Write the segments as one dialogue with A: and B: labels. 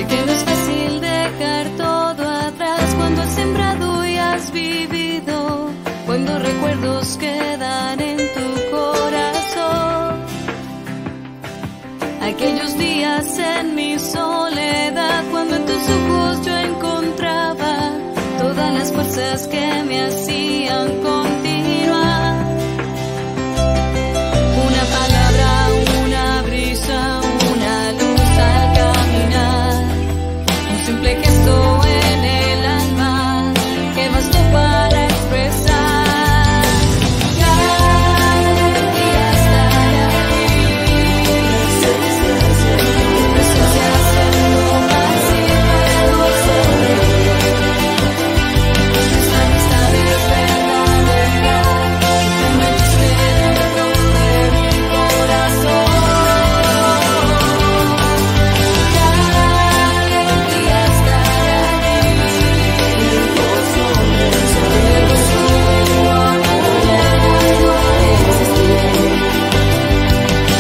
A: Sé que no es fácil dejar todo atrás cuando has sembrado y has vivido, cuando recuerdos quedan en tu corazón. Aquellos días en mi soledad, cuando en tus ojos yo encontraba todas las fuerzas que me hacían continuar. Una palabra, una brisa, una luz al caminar, un simple gesto en el alma que bastó para expresar que algún día estará aquí. Tu presencia haciendo así para nosotros. Nuestra amistad es verdadera, tú me diste dentro de mi corazón. Que algún día estará aquí. Luego su amor llegando a existir.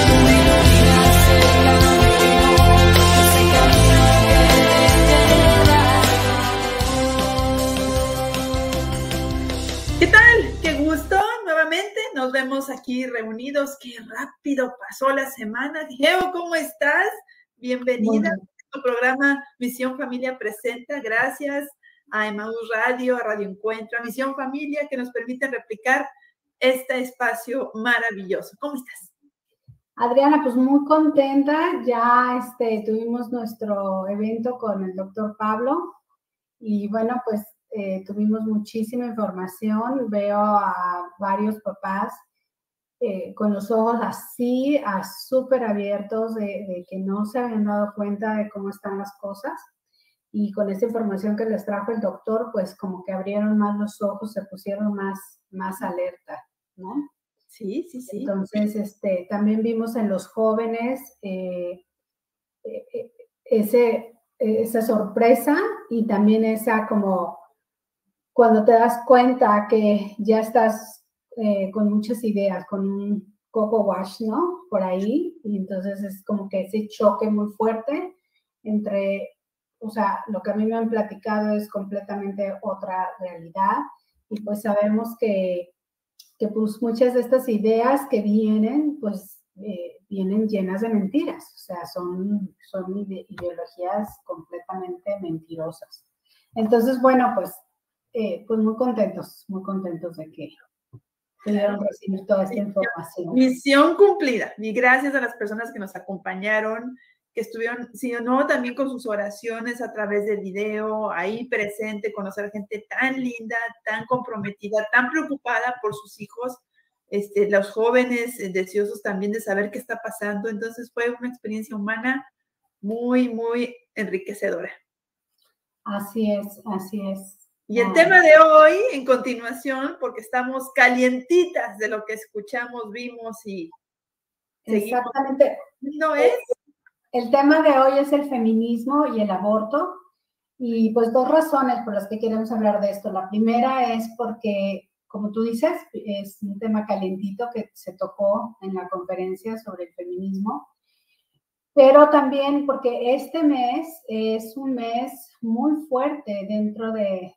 A: Tú me iluminas el camino, ese camino que te lleva.
B: ¿Qué tal? ¡Qué gusto! Nuevamente nos vemos aquí reunidos. ¡Qué rápido pasó la semana! Diego, ¿cómo estás? Bienvenida a tu programa Misión Familia Presenta. Gracias a Emaús Radio, a Radio Encuentro, a Misión Familia, que nos permite replicar este espacio maravilloso. ¿Cómo estás?
C: Adriana, pues muy contenta. Ya tuvimos nuestro evento con el doctor Pablo y bueno, pues tuvimos muchísima información. Veo a varios papás con los ojos así, súper abiertos de que no se habían dado cuenta de cómo están las cosas. Y con esta información que les trajo el doctor, pues como que abrieron más los ojos, se pusieron más alerta, ¿no?
B: Sí, sí, sí.
C: Entonces, también vimos en los jóvenes esa sorpresa y también esa como cuando te das cuenta que ya estás con muchas ideas, con un coco wash, ¿no? Por ahí, y entonces es como que ese choque muy fuerte entre, o sea, lo que a mí me han platicado es completamente otra realidad y pues sabemos que pues muchas de estas ideas que vienen, pues vienen llenas de mentiras, o sea, son ideologías completamente mentirosas. Entonces, bueno, pues muy contentos de que pudieron recibir toda esta información.
B: Misión cumplida. Y gracias a las personas que nos acompañaron, que estuvieron, si no, también con sus oraciones a través del video, ahí presente, conocer gente tan linda, tan comprometida, tan preocupada por sus hijos, los jóvenes deseosos también de saber qué está pasando. Entonces fue una experiencia humana muy, muy enriquecedora.
C: Así es, así es.
B: Y el tema de hoy, en continuación, porque estamos calientitas de lo que escuchamos, vimos y seguimos.
C: Exactamente.
B: ¿No es?
C: El tema de hoy es el feminismo y el aborto. Y pues dos razones por las que queremos hablar de esto. La primera es porque, como tú dices, es un tema calientito que se tocó en la conferencia sobre el feminismo. Pero también porque este mes es un mes muy fuerte dentro de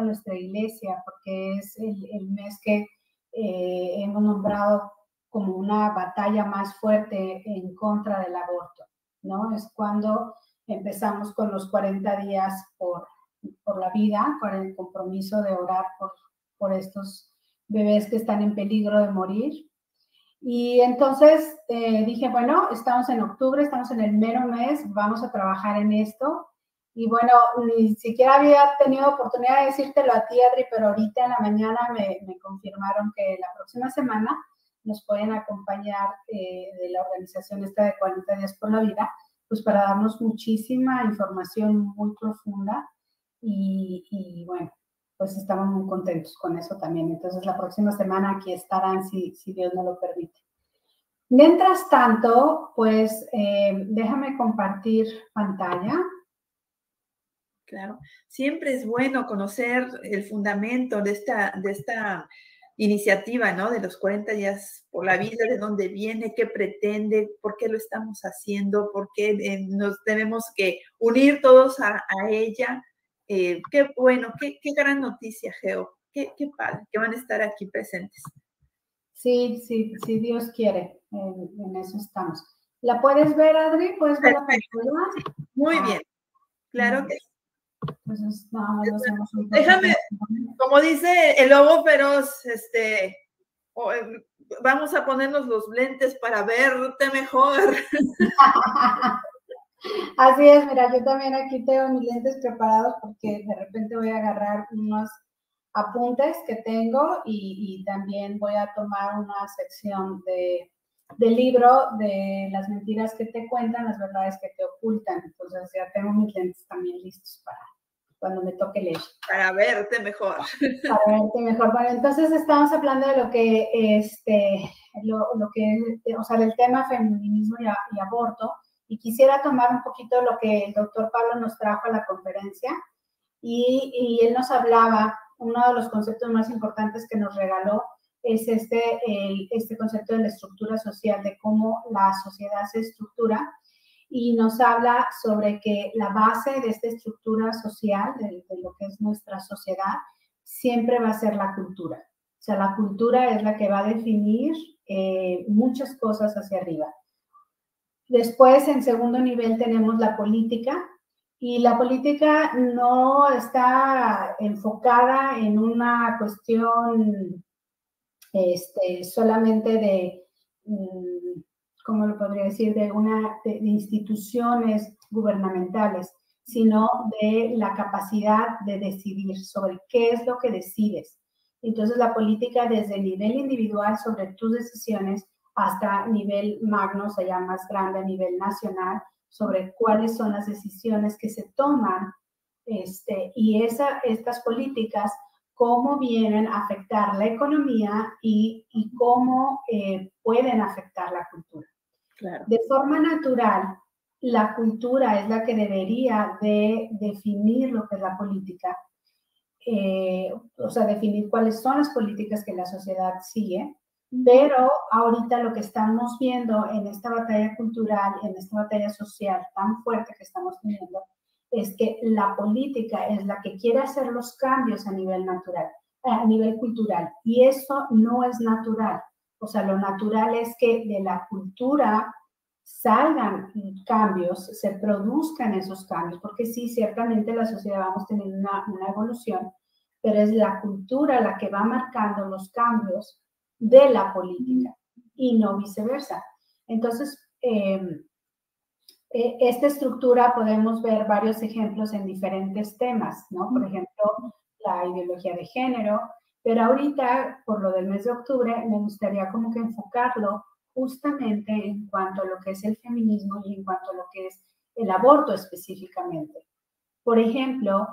C: nuestra iglesia, porque es el mes que hemos nombrado como una batalla más fuerte en contra del aborto, ¿no? Es cuando empezamos con los 40 días por la vida, con el compromiso de orar por estos bebés que están en peligro de morir. Y entonces dije, bueno, estamos en octubre, estamos en el mero mes, vamos a trabajar en esto. Y bueno, ni siquiera había tenido oportunidad de decírtelo a ti, Adri, pero ahorita en la mañana me confirmaron que la próxima semana nos pueden acompañar de la organización esta de 40 días por la vida, pues para darnos muchísima información muy profunda y bueno, pues estamos muy contentos con eso también. Entonces la próxima semana aquí estarán si Dios nos lo permite. Mientras tanto, pues déjame compartir pantalla.
B: Claro, siempre es bueno conocer el fundamento de esta iniciativa, ¿no? De los 40 días por la vida, de dónde viene, qué pretende, por qué lo estamos haciendo, por qué nos tenemos que unir todos a ella. Qué bueno, qué gran noticia, Geo. Qué padre, que van a estar aquí presentes.
C: Sí, si Dios quiere, en eso estamos. ¿La puedes ver, Adri? ¿Puedes ver la pantalla?
B: Muy bien, claro que sí.
C: Entonces, no, nos hacemos un poco.
B: Déjame, como dice el lobo feroz, vamos a ponernos los lentes para verte mejor.
C: Así es, mira, yo también aquí tengo mis lentes preparados porque de repente voy a agarrar unos apuntes que tengo y también voy a tomar una sección del libro de las mentiras que te cuentan, las verdades que te ocultan. Entonces ya tengo mis lentes también listos para cuando me toque leer.
B: Para verte mejor.
C: Para verte mejor. Bueno, entonces estamos hablando de lo que, o sea, del tema feminismo y aborto. Y quisiera tomar un poquito lo que el doctor Pablo nos trajo a la conferencia. Y él nos hablaba, uno de los conceptos más importantes que nos regaló es este concepto de la estructura social, de cómo la sociedad se estructura. Y nos habla sobre que la base de esta estructura social, de lo que es nuestra sociedad, siempre va a ser la cultura. O sea, la cultura es la que va a definir muchas cosas hacia arriba. Después, en segundo nivel, tenemos la política. Y la política no está enfocada en una cuestión solamente de... ¿cómo lo podría decir?, de instituciones gubernamentales, sino de la capacidad de decidir sobre qué es lo que decides. Entonces, la política desde el nivel individual sobre tus decisiones hasta nivel magno, o sea, ya más grande a nivel nacional, sobre cuáles son las decisiones que se toman y estas políticas, cómo vienen a afectar la economía y cómo pueden afectar la cultura.
B: Claro.
C: De forma natural, la cultura es la que debería de definir lo que es la política, o sea, definir cuáles son las políticas que la sociedad sigue, pero ahorita lo que estamos viendo en esta batalla cultural, en esta batalla social tan fuerte que estamos teniendo, es que la política es la que quiere hacer los cambios a nivel natural, a nivel cultural, y eso no es natural. O sea, lo natural es que de la cultura salgan cambios, se produzcan esos cambios, porque sí, ciertamente la sociedad vamos teniendo una evolución, pero es la cultura la que va marcando los cambios de la política y no viceversa. Entonces, esta estructura podemos ver varios ejemplos en diferentes temas, ¿no? Por ejemplo, la ideología de género, pero ahorita, por lo del mes de octubre, me gustaría como que enfocarlo justamente en cuanto a lo que es el feminismo y en cuanto a lo que es el aborto específicamente. Por ejemplo,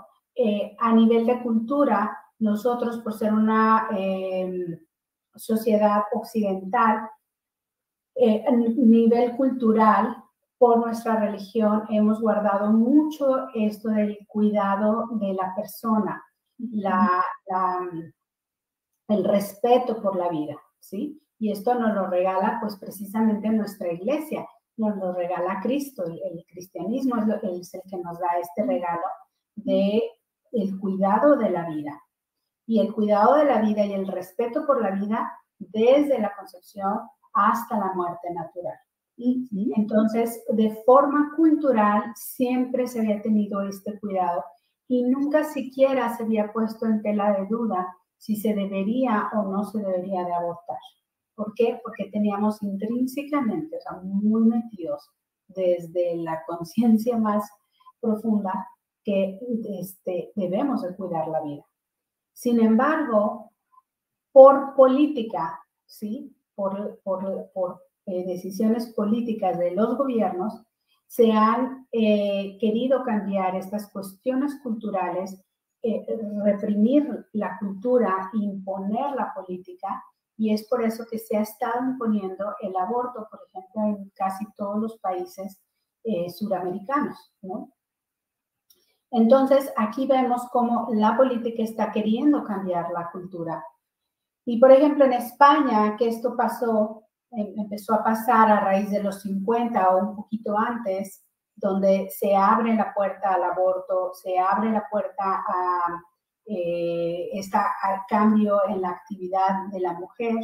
C: a nivel de cultura, nosotros, por ser una sociedad occidental, a nivel cultural, por nuestra religión, hemos guardado mucho esto del cuidado de la persona, el respeto por la vida, ¿sí? Y esto nos lo regala, pues, precisamente nuestra iglesia, nos lo regala Cristo. El cristianismo es el que nos da este regalo de el cuidado de la vida. Y el cuidado de la vida y el respeto por la vida desde la concepción hasta la muerte natural. Entonces, de forma cultural, siempre se había tenido este cuidado y nunca siquiera se había puesto en tela de duda si se debería o no se debería de abortar. ¿Por qué? Porque teníamos intrínsecamente, o sea, muy metidos desde la conciencia más profunda que debemos de cuidar la vida. Sin embargo, por política, ¿sí? Por decisiones políticas de los gobiernos, se han querido cambiar estas cuestiones culturales, reprimir la cultura, imponer la política, y es por eso que se ha estado imponiendo el aborto, por ejemplo, en casi todos los países suramericanos, ¿no? Entonces, aquí vemos cómo la política está queriendo cambiar la cultura. Y, por ejemplo, en España, que esto pasó, empezó a pasar a raíz de los 50 o un poquito antes, donde se abre la puerta al aborto, se abre la puerta al cambio en la actividad de la mujer,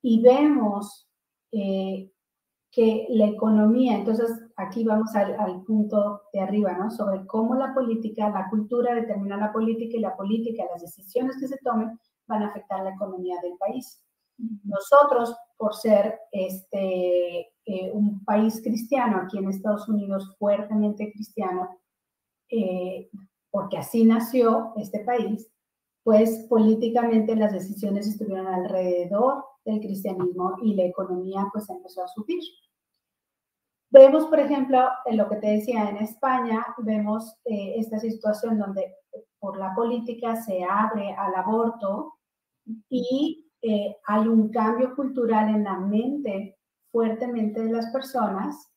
C: y vemos que la economía, entonces aquí vamos al punto de arriba, ¿no? Sobre cómo la política, la cultura determina la política, y la política, las decisiones que se tomen, van a afectar la economía del país. Nosotros, por ser un país cristiano, aquí en Estados Unidos, fuertemente cristiano, porque así nació este país, pues políticamente las decisiones estuvieron alrededor del cristianismo y la economía pues empezó a subir. Vemos, por ejemplo, en lo que te decía, en España, vemos esta situación donde por la política se abre al aborto y hay un cambio cultural en la mente fuertemente de las personas,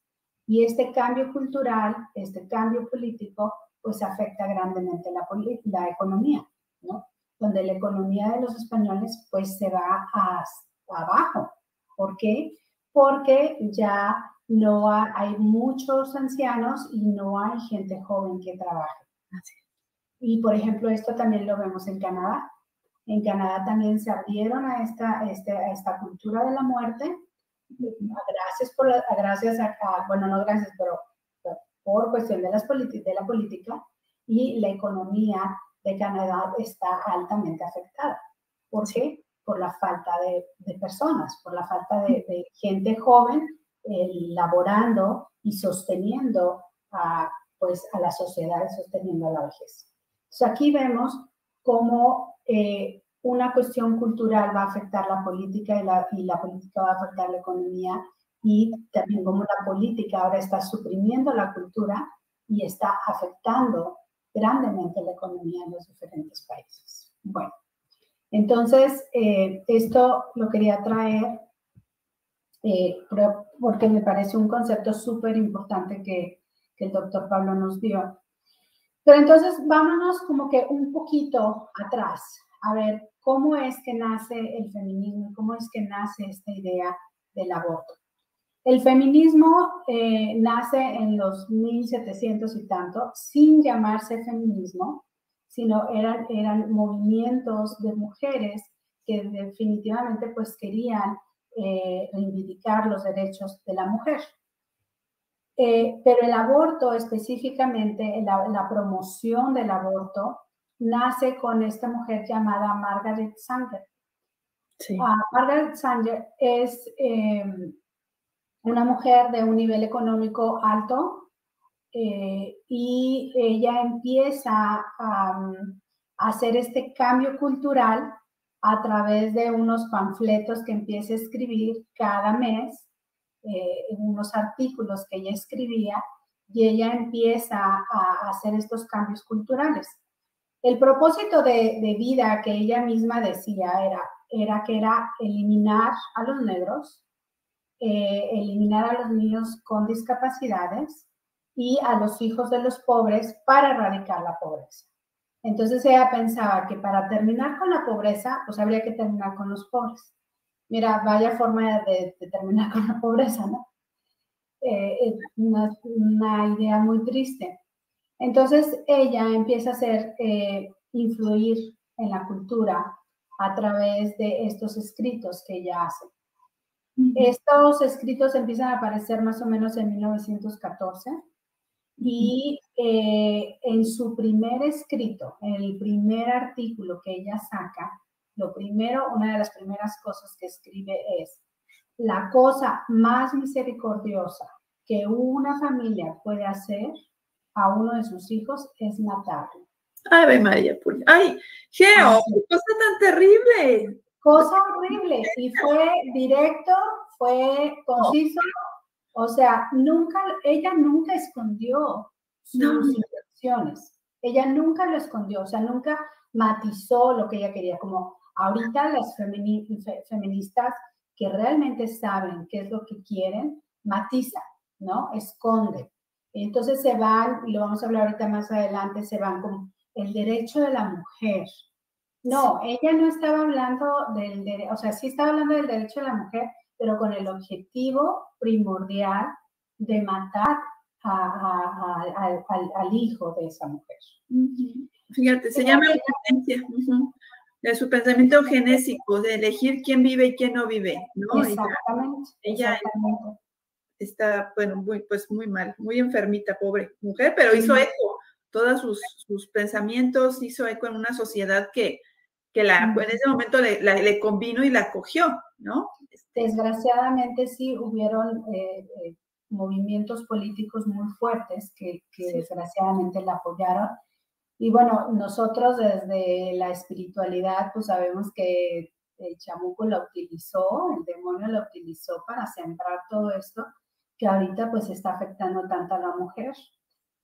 C: y este cambio cultural, este cambio político, pues afecta grandemente la economía, ¿no? Donde la economía de los españoles pues se va abajo. ¿Por qué? Porque ya no hay muchos ancianos y no hay gente joven que trabaje. Y, por ejemplo, esto también lo vemos en Canadá. En Canadá también se abrieron a esta cultura de la muerte, pero por cuestión de la política, y la economía de Canadá está altamente afectada. ¿Por qué? Por la falta de personas, por la falta de gente joven laborando y sosteniendo a la sociedad, sosteniendo a la vejez. Entonces aquí vemos cómo una cuestión cultural va a afectar la política, y la política va a afectar la economía, y también cómo la política ahora está suprimiendo la cultura y está afectando grandemente la economía en los diferentes países. Bueno, entonces esto lo quería traer porque me parece un concepto súper importante que el doctor Pablo nos dio. Pero entonces vámonos como que un poquito atrás, a ver cómo es que nace el feminismo, cómo es que nace esta idea del aborto. El feminismo nace en los 1700 y tanto, sin llamarse feminismo, sino eran movimientos de mujeres que definitivamente pues querían reivindicar los derechos de la mujer. Pero el aborto específicamente, la promoción del aborto, nace con esta mujer llamada Margaret Sanger. Sí. Margaret Sanger es una mujer de un nivel económico alto, y ella empieza a hacer este cambio cultural a través de unos panfletos que empieza a escribir cada mes, unos artículos que ella escribía, y ella empieza a hacer estos cambios culturales. El propósito de vida que ella misma decía era eliminar a los negros, eliminar a los niños con discapacidades y a los hijos de los pobres para erradicar la pobreza. Entonces ella pensaba que para terminar con la pobreza, pues habría que terminar con los pobres. Mira, vaya forma de terminar con la pobreza, ¿no? Es una idea muy triste. Entonces ella empieza a influir en la cultura a través de estos escritos que ella hace. Estos escritos empiezan a aparecer más o menos en 1914, y en su primer escrito, en el primer artículo que ella saca, una de las primeras cosas que escribe es: la cosa más misericordiosa que una familia puede hacer a uno de sus hijos es matarlo.
B: ¡Ay, María Puri! ¡Ay, Geo! ¡Cosa tan terrible!
C: Cosa horrible. Y fue directo, fue conciso. O sea, ella nunca escondió sus intenciones. Ella nunca lo escondió, o sea, nunca matizó lo que ella quería. Como ahorita las feministas que realmente saben qué es lo que quieren, matizan, ¿no? Esconden. Entonces se van, y lo vamos a hablar ahorita más adelante, se van con el derecho de la mujer. No, ella no estaba hablando del derecho, o sea, sí estaba hablando del derecho de la mujer, pero con el objetivo primordial de matar al hijo de esa mujer.
B: Fíjate, se llama eugenesia, de su pensamiento eugenésico, de elegir quién vive y quién no vive, ¿no?
C: Exactamente.
B: Ella está, bueno, muy mal, muy enfermita, pobre mujer, pero hizo eco, todos sus pensamientos hizo eco en una sociedad que en ese momento le convino y la acogió, ¿no?
C: Desgraciadamente sí hubieron movimientos políticos muy fuertes que desgraciadamente la apoyaron. Y bueno, nosotros desde la espiritualidad pues sabemos que el chamuco la utilizó, el demonio la utilizó para sembrar todo esto que ahorita pues está afectando tanto a la mujer,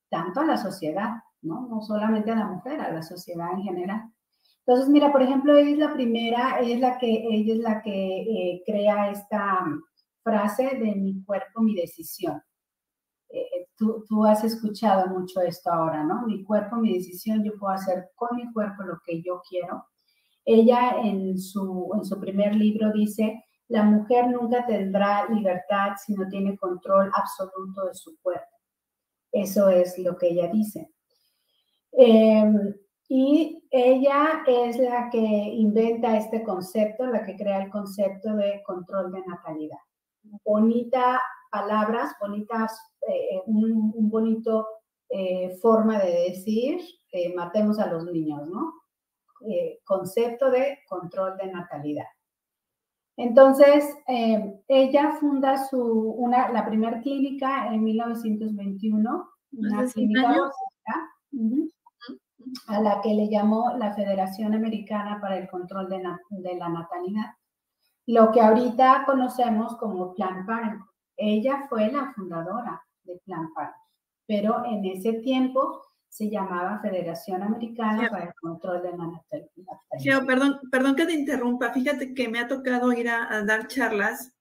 C: tanto a la sociedad, ¿no? No solamente a la mujer, a la sociedad en general. Entonces, mira, por ejemplo, ella es la primera, ella es la que crea esta frase de mi cuerpo, mi decisión. Tú has escuchado mucho esto ahora, ¿no? Mi cuerpo, mi decisión, yo puedo hacer con mi cuerpo lo que yo quiero. Ella en su primer libro dice, la mujer nunca tendrá libertad si no tiene control absoluto de su cuerpo. Eso es lo que ella dice. Y ella es la que inventa este concepto, la que crea el concepto de control de natalidad. Bonitas palabras, un bonito forma de decir, matemos a los niños, ¿no? Concepto de control de natalidad. Entonces, ella funda la primera clínica en 1921, una clínica básica, a la que le llamó la Federación Americana para el Control de la Natalidad, lo que ahorita conocemos como Planned Parenthood. Ella fue la fundadora de Planned Parenthood, pero en ese tiempo se llamaba Federación Americana para el Control de la Natalidad.
B: Perdón que te interrumpa, fíjate que me ha tocado ir a dar charlas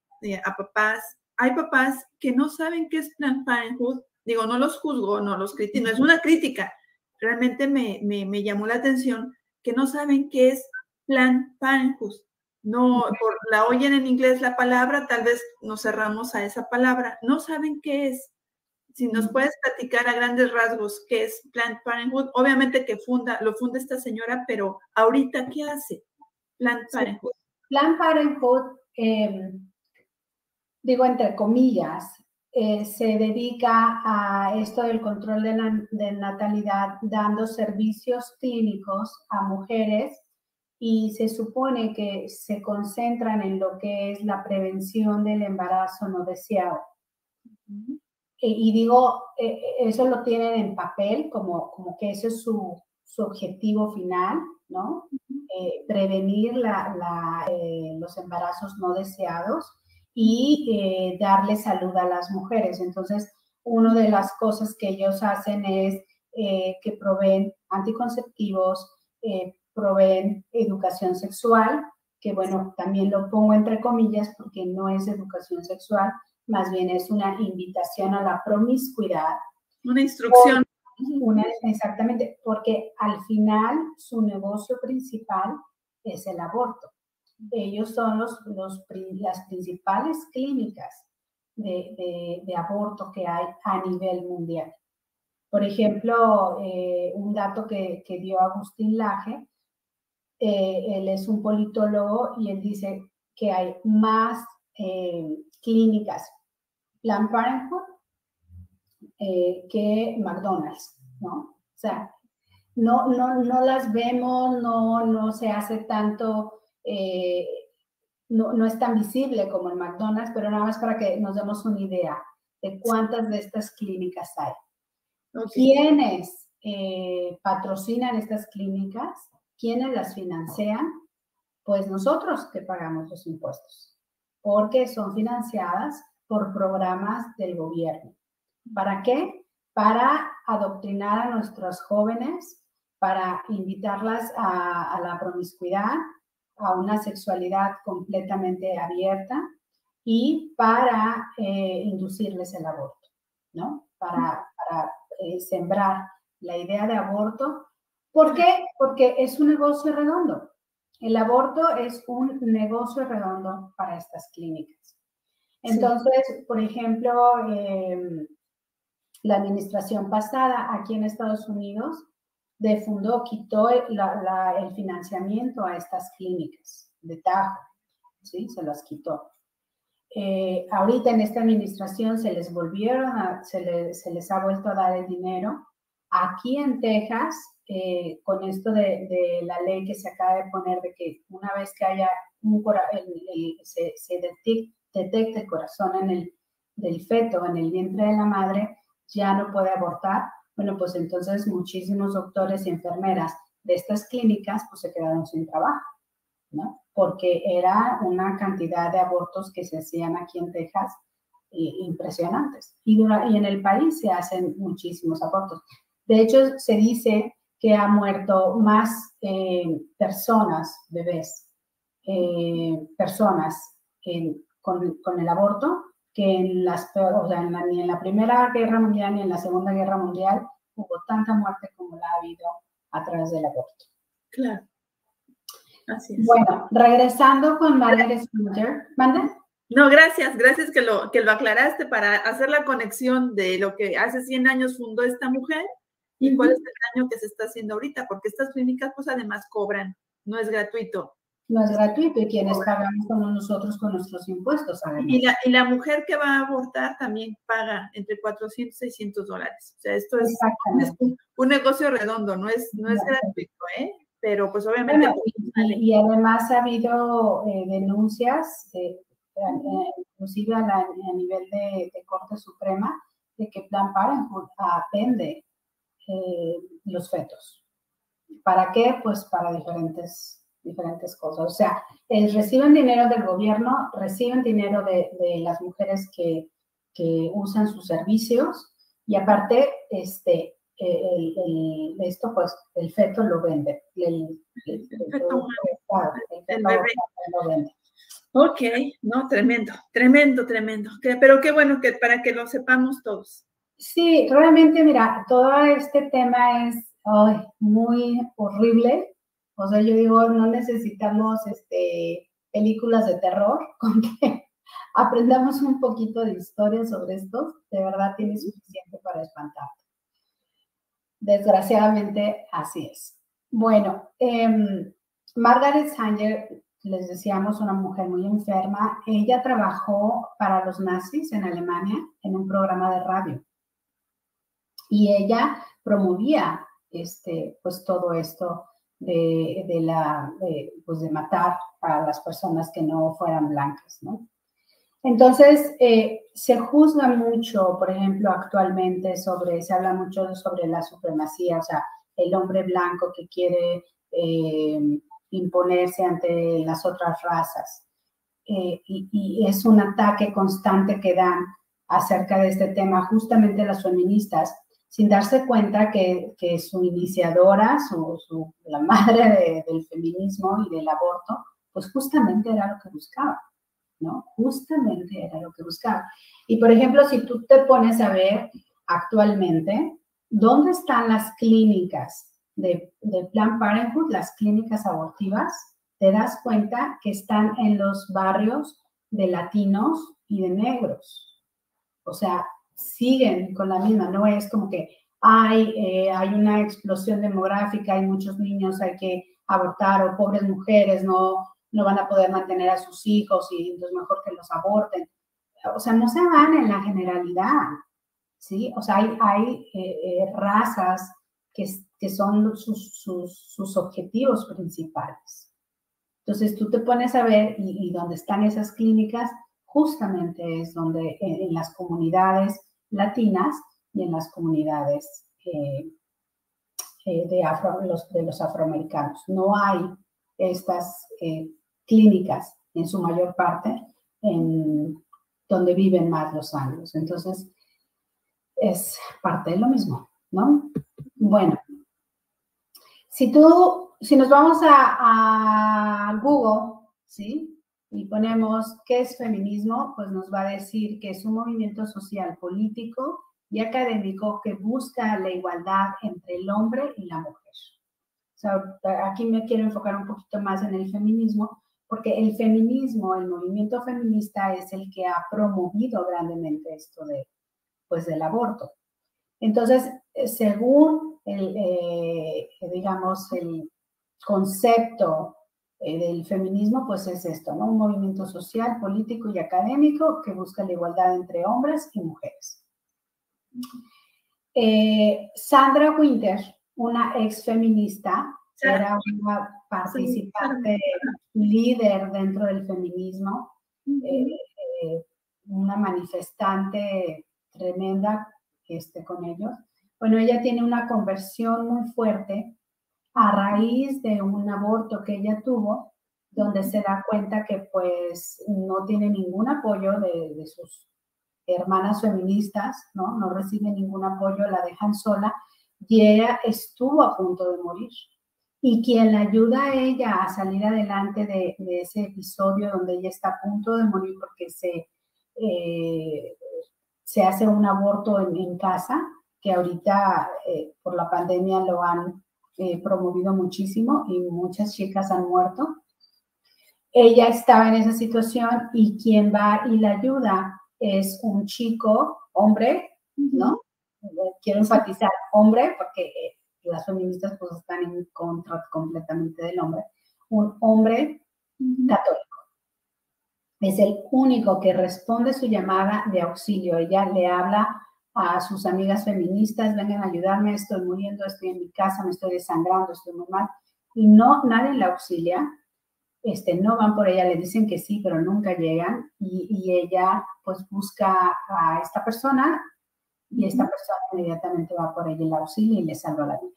B: a papás. Hay papás que no saben qué es Planned Parenthood, digo, no los juzgo, no los critico, no es una crítica. Realmente me llamó la atención que no saben qué es Planned Parenthood. No, la oyen en inglés la palabra, tal vez nos cerramos a esa palabra. No saben qué es. Si nos puedes platicar a grandes rasgos qué es Planned Parenthood, obviamente que lo funda esta señora, pero ahorita, ¿qué hace Planned Parenthood?
C: Planned Parenthood, digo entre comillas, se dedica a esto del control de natalidad, dando servicios clínicos a mujeres y se supone que se concentran en lo que es la prevención del embarazo no deseado. Y digo, eso lo tienen en papel, como que ese es su objetivo final, ¿no? Prevenir los embarazos no deseados y darle salud a las mujeres. Entonces, una de las cosas que ellos hacen es que proveen anticonceptivos, proveen educación sexual, que bueno, también lo pongo entre comillas porque no es educación sexual, más bien es una invitación a la promiscuidad.
B: Una instrucción.
C: Exactamente, porque al final su negocio principal es el aborto. Ellos son las principales clínicas de aborto que hay a nivel mundial. Por ejemplo, un dato que dio Agustín Laje, él es un politólogo y él dice que hay más clínicas Planned Parenthood que McDonald's, ¿no? O sea, no las vemos, no se hace tanto, no es tan visible como el McDonald's, pero nada más para que nos demos una idea de cuántas de estas clínicas hay. ¿Quiénes patrocinan estas clínicas? ¿Quiénes las financian? Pues nosotros que pagamos los impuestos, porque son financiadas por programas del gobierno. ¿Para qué? Para adoctrinar a nuestros jóvenes, para invitarlas a la promiscuidad, a una sexualidad completamente abierta y para inducirles el aborto, ¿no? Para sembrar la idea de aborto. ¿Por qué? Porque es un negocio redondo. el aborto es un negocio redondo para estas clínicas. Entonces, por ejemplo, la administración pasada aquí en Estados Unidos quitó el financiamiento a estas clínicas de tajo, ¿sí? Se las quitó. Ahorita en esta administración se les ha vuelto a dar el dinero. Aquí en Texas, con esto de la ley que se acaba de poner de que una vez que haya se detecte el corazón del feto en el vientre de la madre, ya no puede abortar. Bueno, pues entonces muchísimos doctores y enfermeras de estas clínicas pues se quedaron sin trabajo, ¿no? Porque era una cantidad de abortos que se hacían aquí en Texas impresionantes. Y en el país se hacen muchísimos abortos. De hecho, se dice que ha muerto más personas, bebés, con el aborto que ni en la Primera Guerra Mundial ni en la Segunda Guerra Mundial hubo tanta muerte como la ha habido a través del aborto.
B: Claro. Así es.
C: Bueno, regresando con Margaret Sanger. ¿Manda?
B: No, gracias que lo aclaraste para hacer la conexión de lo que hace 100 años fundó esta mujer y cuál es el daño que se está haciendo ahorita, porque estas clínicas pues además cobran, no es gratuito.
C: No es gratuito y quienes pagamos somos nosotros con nuestros impuestos, además.
B: Y la mujer que va a abortar también paga entre $400 y $600. O sea, esto es un negocio redondo, no es gratuito, ¿eh? Pero pues obviamente...
C: Bueno, y además ha habido denuncias, inclusive a nivel de Corte Suprema, de que Planned Parenthood vende los fetos. ¿Para qué? Pues para diferentes cosas. O sea, reciben dinero del gobierno, reciben dinero de las mujeres que usan sus servicios y aparte, el feto lo vende. El
B: bebé
C: lo vende.
B: Ok, no, tremendo. Pero qué bueno que para que lo sepamos todos.
C: Sí, realmente, mira, todo este tema es muy horrible. O sea, yo digo, no necesitamos películas de terror, con que aprendamos un poquito de historia sobre esto, de verdad tiene suficiente para espantarte. Desgraciadamente, así es. Bueno, Margaret Sanger, les decíamos, una mujer muy enferma. Ella trabajó para los nazis en Alemania en un programa de radio. Y ella promovía pues todo esto de matar a las personas que no fueran blancas, ¿no? Entonces, se juzga mucho, por ejemplo, actualmente se habla mucho sobre la supremacía, o sea, el hombre blanco que quiere imponerse ante las otras razas. Y es un ataque constante que dan acerca de este tema justamente las feministas, sin darse cuenta que su iniciadora, la madre del feminismo y del aborto, pues justamente era lo que buscaba, ¿no? Justamente era lo que buscaba. Y, por ejemplo, si tú te pones a ver actualmente, ¿dónde están las clínicas de Planned Parenthood, las clínicas abortivas? Te das cuenta que están en los barrios de latinos y de negros. O sea, siguen con la misma, no es como que hay una explosión demográfica, hay muchos niños, hay que abortar, o pobres mujeres no van a poder mantener a sus hijos y entonces mejor que los aborten. O sea, no se van en la generalidad, ¿sí? O sea, hay razas que son sus objetivos principales. Entonces, tú te pones a ver y donde están esas clínicas, justamente es donde en las comunidades latinas y en las comunidades de los afroamericanos. No hay estas clínicas, en su mayor parte, en donde viven más los anglos. Entonces, es parte de lo mismo, ¿no? Bueno, si nos vamos a Google, ¿sí? Y ponemos ¿qué es feminismo? Pues nos va a decir que es un movimiento social, político y académico que busca la igualdad entre el hombre y la mujer, sea, aquí me quiero enfocar un poquito más en el feminismo, porque el feminismo, el movimiento feminista es el que ha promovido grandemente esto de, pues, del aborto. Entonces, según digamos, el concepto del feminismo, pues es esto, ¿no? Un movimiento social, político y académico que busca la igualdad entre hombres y mujeres. Sandra Winter, una ex feminista, era una participante líder dentro del feminismo, una manifestante tremenda con ellos. Bueno, ella tiene una conversión muy fuerte a raíz de un aborto que ella tuvo, donde se da cuenta que pues no tiene ningún apoyo de sus hermanas feministas, ¿no? No recibe ningún apoyo, la dejan sola, y ella estuvo a punto de morir. Y quien la ayuda a ella a salir adelante de ese episodio donde ella está a punto de morir porque se hace un aborto en casa, que ahorita por la pandemia lo han promovido muchísimo y muchas chicas han muerto. Ella estaba en esa situación y quien va y la ayuda es un chico, hombre, ¿no? Quiero enfatizar hombre porque las feministas pues están en contra completamente del hombre. Un hombre católico. Es el único que responde su llamada de auxilio. Ella le habla a sus amigas feministas, vengan a ayudarme, estoy muriendo, estoy en mi casa, me estoy desangrando, estoy muy mal. Y no, nadie la auxilia. No van por ella, le dicen que sí, pero nunca llegan. Y ella pues busca a esta persona y esta persona inmediatamente va por ella y la auxilia y le salva la vida.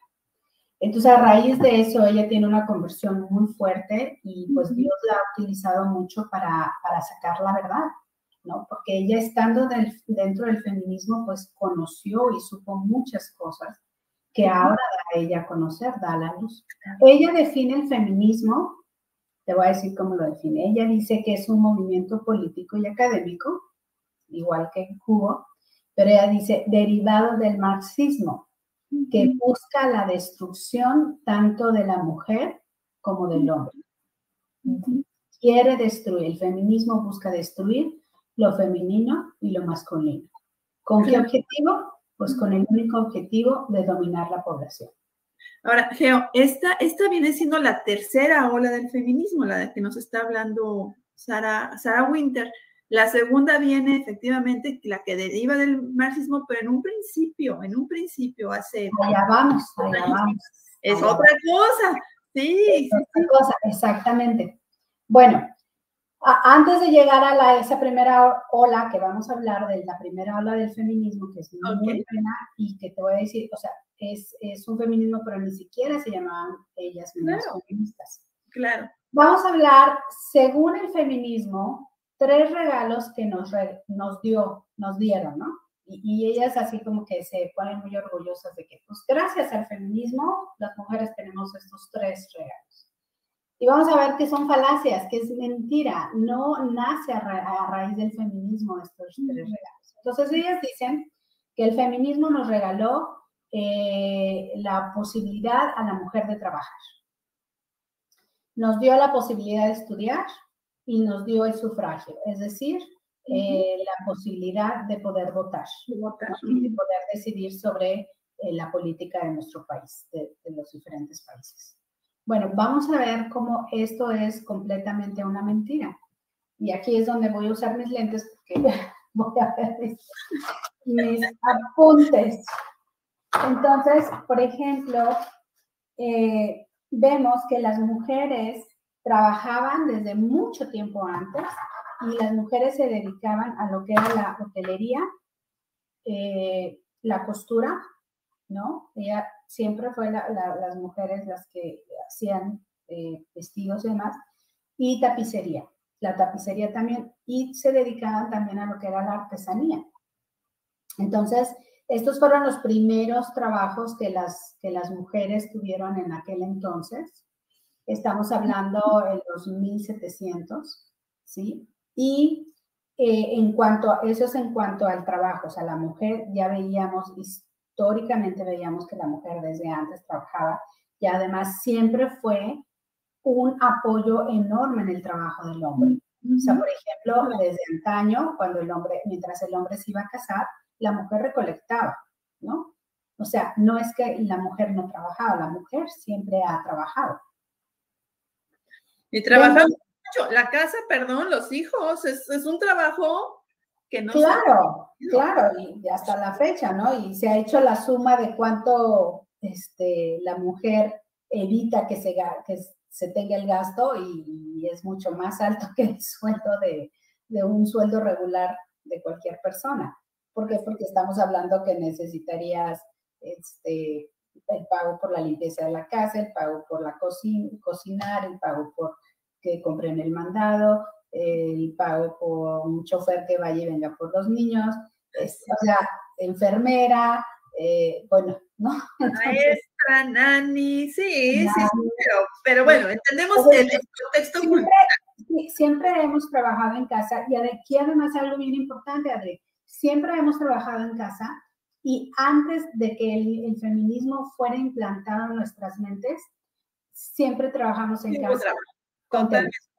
C: Entonces, a raíz de eso, ella tiene una conversión muy fuerte y pues Dios la ha utilizado mucho para sacar la verdad, ¿no? Porque ella estando dentro del feminismo, pues conoció y supo muchas cosas que ahora da a ella a conocer, da a la luz. Ella define el feminismo, te voy a decir cómo lo define. Ella dice que es un movimiento político y académico, igual que Hugo, pero ella dice derivado del marxismo, que busca la destrucción tanto de la mujer como del hombre. Quiere destruir, el feminismo busca destruir lo femenino y lo masculino. ¿Con qué objetivo? Pues con el único objetivo de dominar la población.
B: Ahora, Geo, esta viene siendo la tercera ola del feminismo, la de que nos está hablando Sarah Winter. La segunda viene efectivamente, la que deriva del marxismo, pero en un principio hace...
C: Allá vamos.
B: Es otra cosa, sí.
C: Otra cosa, exactamente. Bueno, antes de llegar a esa primera ola, que vamos a hablar de la primera ola del feminismo, que es muy buena y que te voy a decir, o sea, es un feminismo, pero ni siquiera se llamaban ellas mismas feministas.
B: Claro.
C: Vamos a hablar, según el feminismo, 3 regalos que nos dieron, ¿no? Y ellas así como que se ponen muy orgullosas de que, pues gracias al feminismo, las mujeres tenemos estos 3 regalos. Y vamos a ver que son falacias, que es mentira, no nace a raíz del feminismo estos 3 regalos. Entonces ellas dicen que el feminismo nos regaló la posibilidad a la mujer de trabajar. Nos dio la posibilidad de estudiar y nos dio el sufragio, es decir, la posibilidad de poder votar, y de poder decidir sobre la política de nuestro país, de los diferentes países. Bueno, vamos a ver cómo esto es completamente una mentira. Y aquí es donde voy a usar mis lentes porque voy a ver mis apuntes. Entonces, por ejemplo, vemos que las mujeres trabajaban desde mucho tiempo antes y las mujeres se dedicaban a lo que era la hotelería, la costura, ¿no? Ella siempre fue las mujeres las que hacían vestidos y demás, y tapicería, la tapicería también, y se dedicaban también a lo que era la artesanía. Entonces, estos fueron los primeros trabajos que las mujeres tuvieron en aquel entonces. Estamos hablando en los 1700, ¿sí? Y eso es en cuanto al trabajo, o sea, la mujer ya históricamente veíamos que la mujer desde antes trabajaba y además siempre fue un apoyo enorme en el trabajo del hombre. O sea, por ejemplo, desde antaño, mientras el hombre se iba a casar, la mujer recolectaba, ¿no? O sea, no es que la mujer no trabajaba, la mujer siempre ha trabajado.
B: Y trabajamos mucho. La casa, perdón, los hijos, es un trabajo que no
C: Claro, y hasta la fecha, ¿no? Y se ha hecho la suma de cuánto la mujer evita que se tenga el gasto y es mucho más alto que el sueldo de un sueldo regular de cualquier persona. ¿Por qué? Porque estamos hablando que necesitarías el pago por la limpieza de la casa, el pago por la cocinar, el pago por que compren el mandado, el pago por un chofer que vaya y venga por los niños, o sea, enfermera, bueno, ¿no?
B: Maestra, nani, sí, pero bueno, entendemos el contexto cultural.
C: Siempre hemos trabajado en casa y aquí además algo bien importante, Adri, siempre hemos trabajado en casa y antes de que el feminismo fuera implantado en nuestras mentes, siempre trabajamos en casa.
B: Contentos.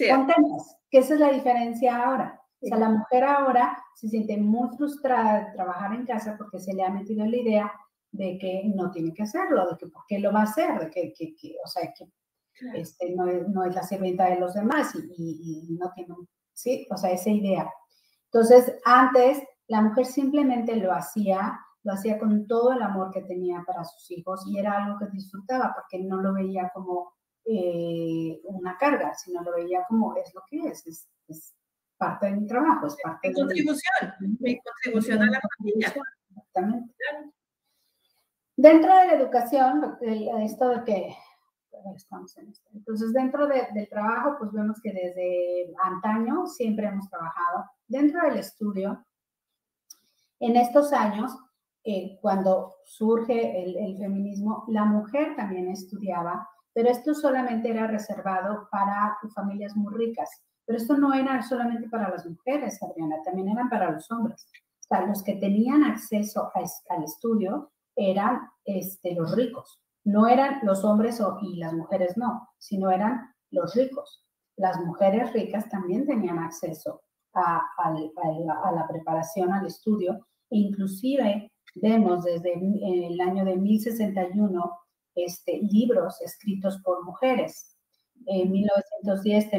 C: Contentos, que esa es la diferencia ahora. O sea, la mujer ahora se siente muy frustrada de trabajar en casa porque se le ha metido en la idea de que no tiene que hacerlo, de que por qué lo va a hacer, de que o sea, que no es la sirvienta de los demás y no tiene, sí, o sea, esa idea. Entonces, antes la mujer simplemente lo hacía con todo el amor que tenía para sus hijos y era algo que disfrutaba porque no lo veía como una carga, sino lo veía como es lo que es parte de mi trabajo, es parte
B: de mi contribución a la familia.
C: Exactamente. Dentro de la educación, esto de que estamos en esto. Entonces, dentro del trabajo, pues vemos que desde antaño siempre hemos trabajado. Dentro del estudio, en estos años, cuando surge el feminismo, la mujer también estudiaba, pero esto solamente era reservado para familias muy ricas. Pero esto no era solamente para las mujeres, Adriana, también eran para los hombres. O sea, los que tenían acceso al estudio eran los ricos. No eran los hombres y las mujeres no, sino eran los ricos. Las mujeres ricas también tenían acceso a la preparación, al estudio, e inclusive vemos desde el año de 1061 libros escritos por mujeres. En 1910,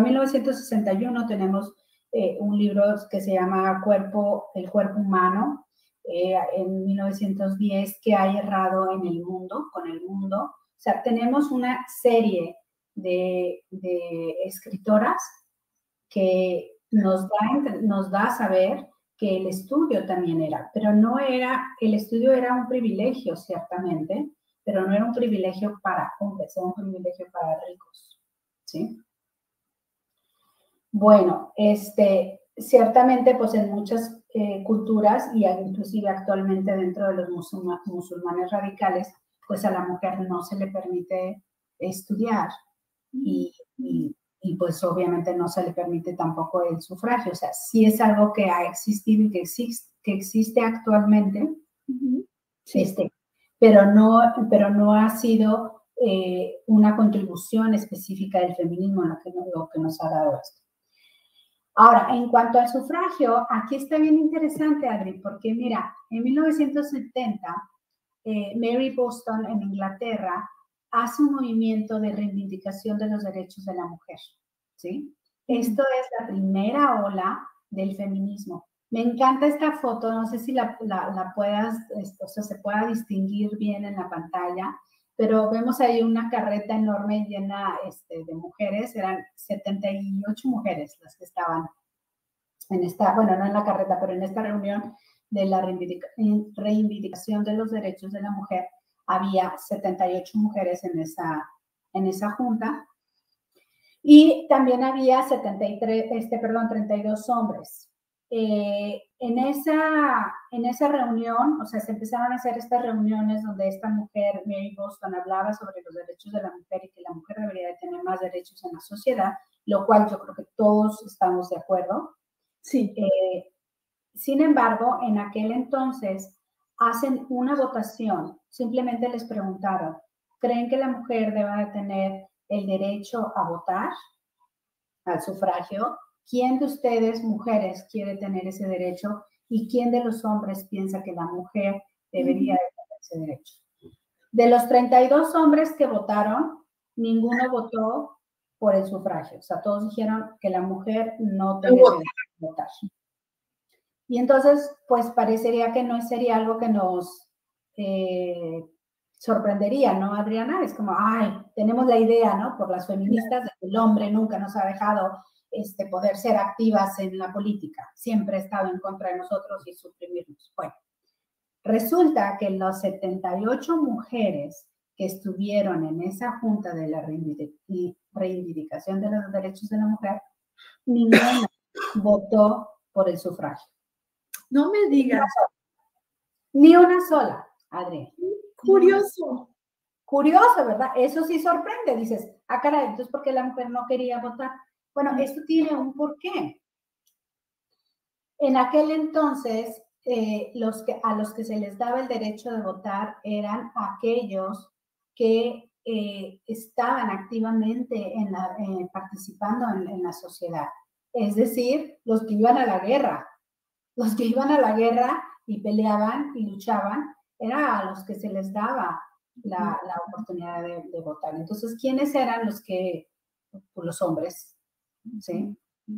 C: 1961 tenemos un libro que se llama El cuerpo humano. En 1910, ¿qué hay errado en el mundo, con el mundo? O sea, tenemos una serie de escritoras que nos da a saber que el estudio también era, pero no era, el estudio era un privilegio, ciertamente, pero no era un privilegio para hombres, era un privilegio para ricos, ¿sí? Bueno, ciertamente, pues en muchas culturas, y inclusive actualmente dentro de los musulmanes radicales, pues a la mujer no se le permite estudiar y pues obviamente no se le permite tampoco el sufragio. O sea, sí es algo que ha existido y que existe actualmente, sí. Pero no ha sido una contribución específica del feminismo lo que nos ha dado esto. Ahora, en cuanto al sufragio, aquí está bien interesante, Adri, porque mira, en 1970, Mary Boston en Inglaterra hace un movimiento de reivindicación de los derechos de la mujer, ¿sí? Esto es la primera ola del feminismo. Me encanta esta foto, no sé si la puedas, o sea, se pueda distinguir bien en la pantalla, pero vemos ahí una carreta enorme llena de mujeres, eran 78 mujeres las que estaban en esta, bueno, no en la carreta, pero en esta reunión de la reivindicación de los derechos de la mujer. Había 78 mujeres en esa junta y también había 32 hombres. En esa reunión, o sea, se empezaron a hacer estas reuniones donde esta mujer, Mary Boston, hablaba sobre los derechos de la mujer y que la mujer debería de tener más derechos en la sociedad, lo cual yo creo que todos estamos de acuerdo.
B: Sí.
C: Sin embargo, en aquel entonces hacen una votación. Simplemente les preguntaron, ¿creen que la mujer deba de tener el derecho a votar, al sufragio? ¿Quién de ustedes, mujeres, quiere tener ese derecho? ¿Y quién de los hombres piensa que la mujer debería de tener ese derecho? De los 32 hombres que votaron, ninguno votó por el sufragio. O sea, todos dijeron que la mujer no debe de votar. Y entonces, pues parecería que no sería algo que nos sorprendería, ¿no, Adriana? Es como, ay, tenemos la idea, ¿no? Por las feministas, de que el hombre nunca nos ha dejado poder ser activas en la política. Siempre ha estado en contra de nosotros y suprimirnos. Bueno, resulta que los 78 mujeres que estuvieron en esa junta de la reivindicación de los derechos de la mujer, ninguna votó por el sufragio.
B: No me digas.
C: Ni una sola, Adriana.
B: Curioso.
C: Curioso, ¿verdad? Eso sí sorprende. Dices, ah, caray, entonces, ¿por qué la mujer no quería votar? Bueno, esto tiene un porqué. En aquel entonces, a los que se les daba el derecho de votar eran aquellos que estaban activamente participando en la sociedad. Es decir, los que iban a la guerra. Los que iban a la guerra y peleaban y luchaban, era a los que se les daba la oportunidad de votar. Entonces, ¿quiénes eran los que? Pues los hombres, ¿sí?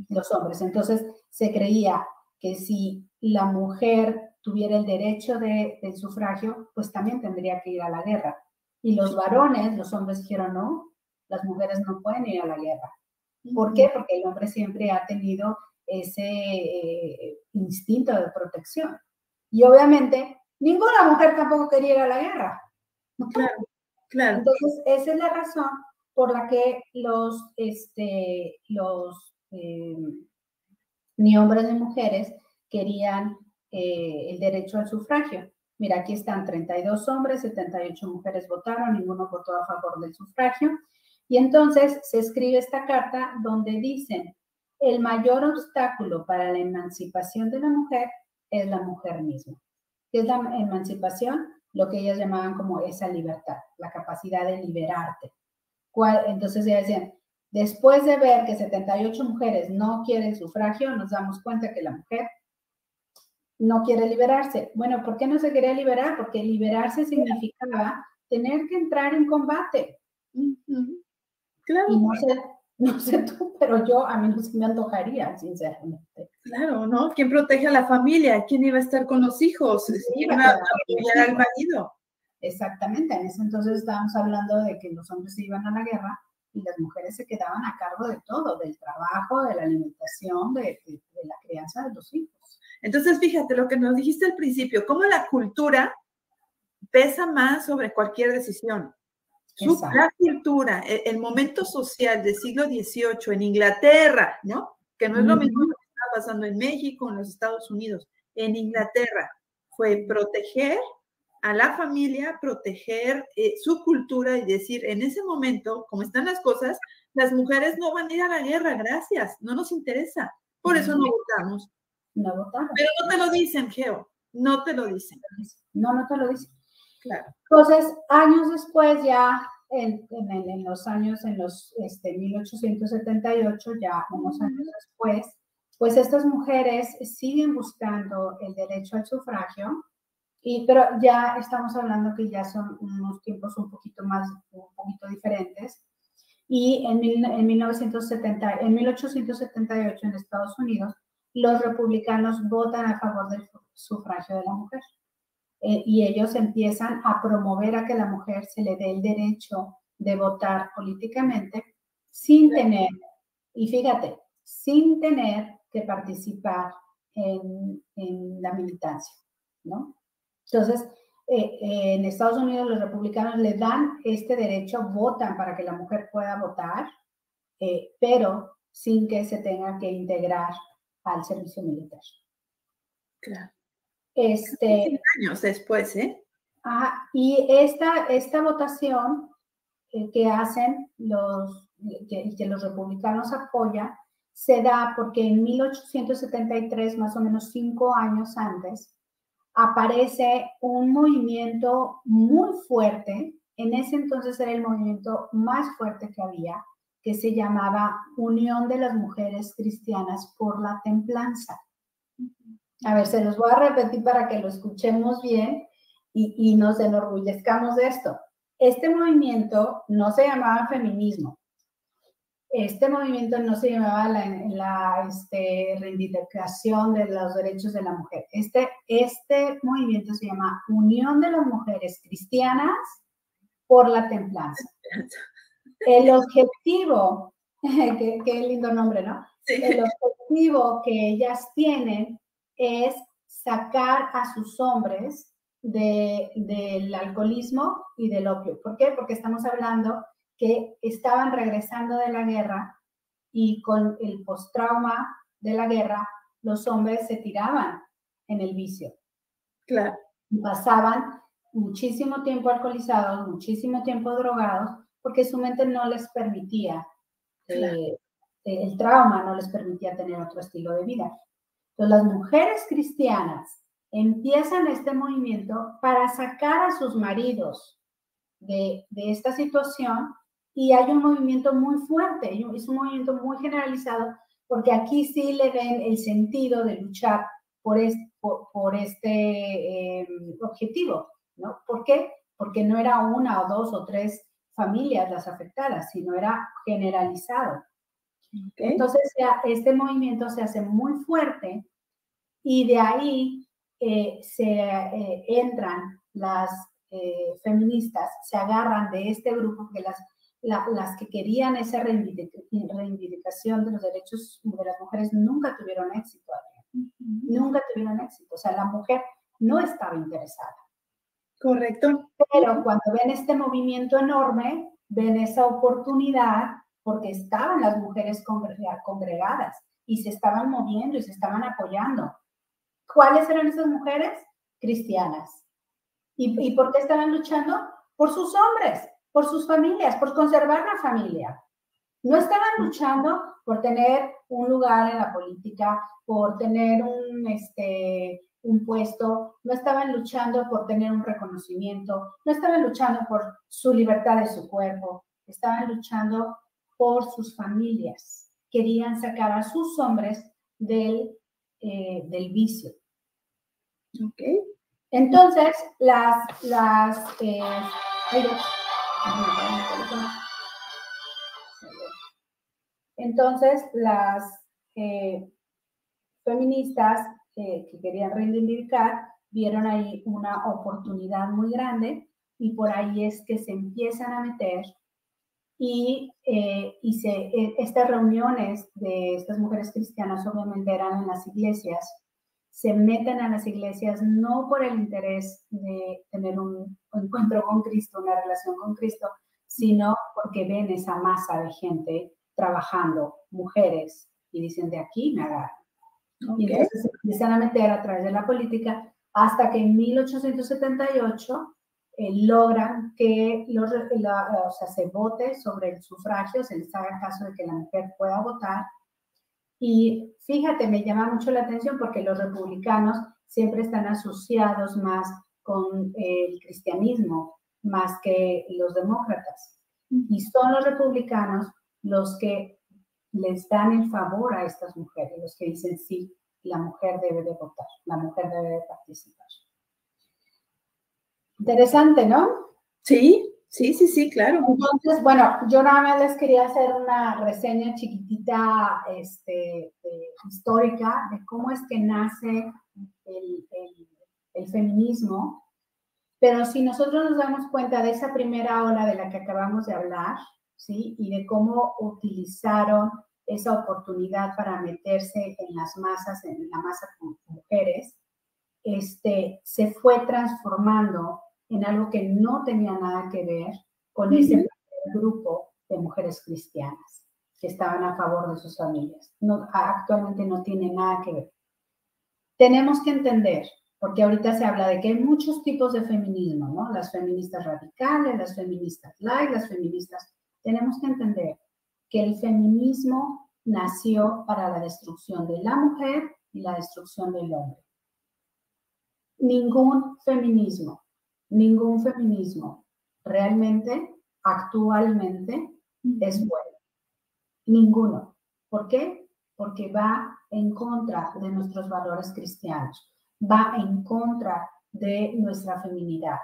C: Los hombres. Entonces, se creía que si la mujer tuviera el derecho del sufragio, pues también tendría que ir a la guerra. Y los varones, los hombres dijeron, no, las mujeres no pueden ir a la guerra. ¿Por qué? Porque el hombre siempre ha tenido ese instinto de protección. Y obviamente, ninguna mujer tampoco quería ir a la guerra.
B: Claro, claro.
C: Entonces, esa es la razón por la que ni hombres ni mujeres querían el derecho al sufragio. Mira, aquí están 32 hombres, 78 mujeres votaron, ninguno votó a favor del sufragio. Y entonces se escribe esta carta donde dicen, el mayor obstáculo para la emancipación de la mujer es la mujer misma. ¿Qué es la emancipación? Lo que ellas llamaban como esa libertad, la capacidad de liberarte. Entonces ellas decían, después de ver que 78 mujeres no quieren sufragio, nos damos cuenta que la mujer no quiere liberarse. Bueno, ¿por qué no se quería liberar? Porque liberarse significaba tener que entrar en combate.
B: Claro.
C: Y no sé tú, pero a mí no se me antojaría, sinceramente.
B: Claro, ¿no? ¿Quién protege a la familia? ¿Quién iba a estar con los hijos? ¿Quién iba a apoyar al marido?
C: Exactamente, en ese entonces estábamos hablando de que los hombres se iban a la guerra y las mujeres se quedaban a cargo de todo, del trabajo, de la alimentación, de la crianza de los hijos.
B: Entonces, fíjate lo que nos dijiste al principio, cómo la cultura pesa más sobre cualquier decisión. La cultura, el momento social del siglo XVIII en Inglaterra, ¿no? Que no es lo mismo que está pasando en México, en los Estados Unidos. En Inglaterra fue proteger a la familia, proteger su cultura y decir, en ese momento, como están las cosas, las mujeres no van a ir a la guerra, gracias, no nos interesa. Por eso no votamos.
C: No votamos.
B: Pero no te lo dicen, Geo, no te lo dicen.
C: No te lo dicen.
B: Claro.
C: Entonces, años después, ya en 1878, ya unos años después, pues estas mujeres siguen buscando el derecho al sufragio, pero ya estamos hablando que ya son unos tiempos un poquito diferentes. Y en 1878 en Estados Unidos, los republicanos votan a favor del sufragio de la mujer. Y ellos empiezan a promover a que la mujer se le dé el derecho de votar políticamente sin tener, y fíjate, sin tener que participar en la militancia, ¿no? Entonces, en Estados Unidos los republicanos le dan este derecho, votan para que la mujer pueda votar, pero sin que se tenga que integrar al servicio militar.
B: Claro.
C: 100
B: años después, ¿eh?
C: Y esta votación que hacen que los republicanos apoyan, se da porque en 1873, más o menos 5 años antes, aparece un movimiento muy fuerte. En ese entonces era el movimiento más fuerte que había, que se llamaba Unión de las Mujeres Cristianas por la Templanza. A ver, se los voy a repetir para que lo escuchemos bien y nos enorgullezcamos de esto. Este movimiento no se llamaba feminismo. Este movimiento no se llamaba la reivindicación de los derechos de la mujer. Este movimiento se llama Unión de las Mujeres Cristianas por la Templanza. El objetivo, qué lindo nombre, ¿no? Sí. El objetivo que ellas tienen es sacar a sus hombres del alcoholismo y del opio. ¿Por qué? Porque estamos hablando que estaban regresando de la guerra y con el postrauma de la guerra, los hombres se tiraban en el vicio.
B: Claro.
C: Y pasaban muchísimo tiempo alcoholizados, muchísimo tiempo drogados, porque su mente no les permitía, claro. El trauma no les permitía tener otro estilo de vida. Entonces, las mujeres cristianas empiezan este movimiento para sacar a sus maridos de esta situación, y hay un movimiento muy fuerte, es un movimiento muy generalizado, porque aquí sí le ven el sentido de luchar por este objetivo, ¿no? ¿Por qué? Porque no era una o dos o tres familias las afectadas, sino era generalizado. Okay. Entonces, este movimiento se hace muy fuerte y de ahí entran las feministas, se agarran de este grupo, que las que querían esa reivindicación de los derechos de las mujeres nunca tuvieron éxito. Nunca tuvieron éxito. O sea, la mujer no estaba interesada.
B: Correcto.
C: Pero cuando ven este movimiento enorme, ven esa oportunidad, porque estaban las mujeres congregadas y se estaban moviendo y se estaban apoyando. ¿Cuáles eran esas mujeres? Cristianas. ¿Y por qué estaban luchando? Por sus hombres, por sus familias, por conservar la familia. No estaban luchando por tener un lugar en la política, por tener un puesto, no estaban luchando por tener un reconocimiento, no estaban luchando por su libertad de su cuerpo, estaban luchando por sus familias. Querían sacar a sus hombres del vicio.
B: Okay.
C: Entonces, las feministas que querían reivindicar vieron ahí una oportunidad muy grande, y por ahí es que se empiezan a meter y estas reuniones de estas mujeres cristianas obviamente eran en las iglesias. Se meten a las iglesias no por el interés de tener un encuentro con Cristo, una relación con Cristo, sino porque ven esa masa de gente trabajando, mujeres, y dicen, de aquí me agarran. Okay. Y entonces se empiezan a meter a través de la política hasta que en 1878 logran que se vote sobre el sufragio, se les haga caso de que la mujer pueda votar. Y fíjate, me llama mucho la atención porque los republicanos siempre están asociados más con el cristianismo, más que los demócratas. Y son los republicanos los que les dan el favor a estas mujeres, los que dicen, sí, la mujer debe de votar, la mujer debe de participar. Interesante, ¿no?
B: Sí, sí, claro.
C: Entonces, bueno, yo nada más les quería hacer una reseña chiquitita histórica de cómo es que nace el feminismo, pero si nosotros nos damos cuenta de esa primera ola de la que acabamos de hablar, ¿sí? Y de cómo utilizaron esa oportunidad para meterse en las masas, en la masa con mujeres, se fue transformando en algo que no tenía nada que ver con ese grupo de mujeres cristianas que estaban a favor de sus familias. No, actualmente no tiene nada que ver. Tenemos que entender, porque ahorita se habla de que hay muchos tipos de feminismo, ¿no? Las feministas radicales, las feministas light, las feministas. Tenemos que entender que el feminismo nació para la destrucción de la mujer y la destrucción del hombre. ningún feminismo realmente, actualmente, es bueno. Ninguno. ¿Por qué? Porque va en contra de nuestros valores cristianos, va en contra de nuestra feminidad,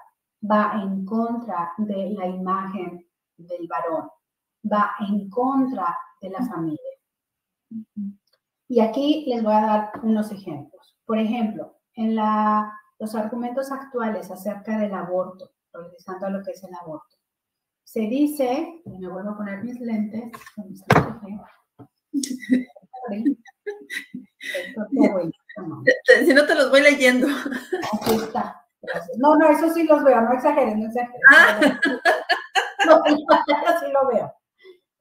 C: va en contra de la imagen del varón, va en contra de la familia. Y aquí les voy a dar unos ejemplos. Por ejemplo, en los argumentos actuales acerca del aborto, regresando a lo que es el aborto, se dice, y me vuelvo a poner mis lentes,
B: si no te los voy leyendo.
C: Aquí está. Gracias. No, eso sí los veo, no exageren, no exageren. No, sí lo veo.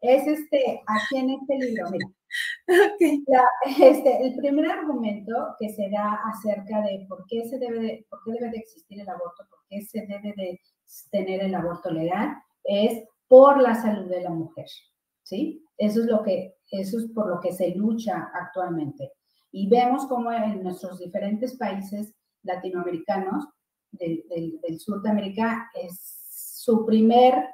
C: Es aquí en este libro, mira.
B: Okay.
C: El primer argumento que se da acerca de por qué debe de existir el aborto, por qué se debe de tener el aborto legal, es por la salud de la mujer, ¿sí? Eso es por lo que se lucha actualmente. Y vemos cómo en nuestros diferentes países latinoamericanos del sur de América es su primer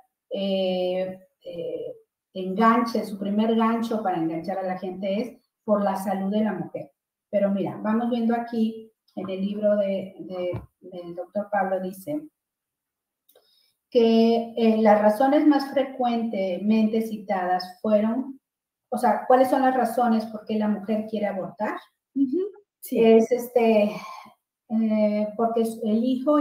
C: enganche, su primer gancho para enganchar a la gente es por la salud de la mujer. Pero mira, vamos viendo aquí en el libro del doctor Pablo, dice que las razones más frecuentemente citadas fueron, o sea, ¿cuáles son las razones por qué la mujer quiere abortar? Sí. Es porque el hijo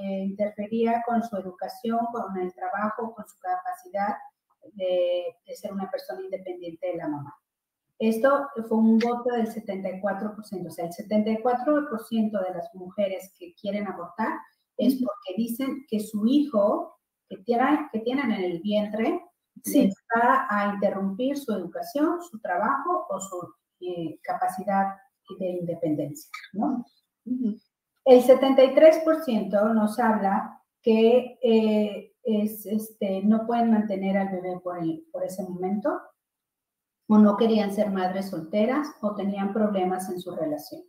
C: interfería con su educación, con el trabajo, con su capacidad de ser una persona independiente de la mamá. Esto fue un voto del 74%, o sea, el 74% de las mujeres que quieren abortar es porque dicen que su hijo que tienen en el vientre les va a interrumpir su educación, su trabajo o su capacidad de independencia, ¿no? El 73% nos habla que no pueden mantener al bebé por ese momento, o no querían ser madres solteras, o tenían problemas en su relación.